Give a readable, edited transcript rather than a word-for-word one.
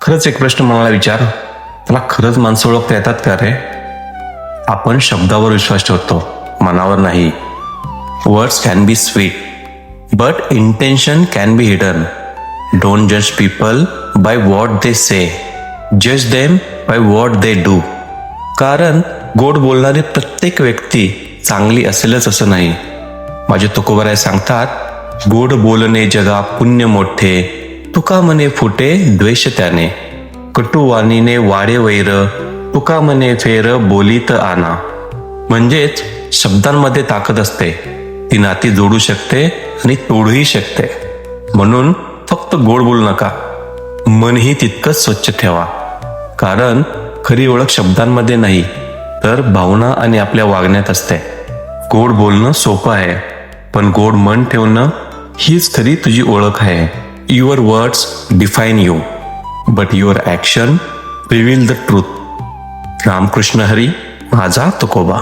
खरंच एक प्रश्न मनाला विचार, त्याला खरंच माणसं ओळखता येतात का रे? आपण शब्दावर विश्वास ठेवतो, मनावर नाही. Words can be sweet but intention can be hidden. Don't जज पीपल बाय व्हॉट दे से, जज them by what they do. कारण गोड बोलणारी प्रत्येक व्यक्ती चांगली असेलच असं नाही. माझे तुकोबराय सांगतात, गोड बोलणे जगा पुण्य मोठे, तुका मने फुटे द्वेष त्याने. कटुवाणीने वाढे वैर, तुका मने फेर बोलीत आना. म्हणजेच शब्दांमध्ये ताकद असते, ती नाती जोडू शकते आणि तोडूही शकते. म्हणून फक्त गोड बोलू नका, मनही तितकंच स्वच्छ ठेवा. कारण खरी ओळख शब्दांमध्ये नाही तर भावना आणि आपल्या वागण्यात असते. गोड बोलणं सोपं आहे, पण गोड मन ठेवणं हीच खरी तुझी ओळख आहे. Your words define you, but your action reveal the truth. Ramkrishna Hari, माझा तुकोबा.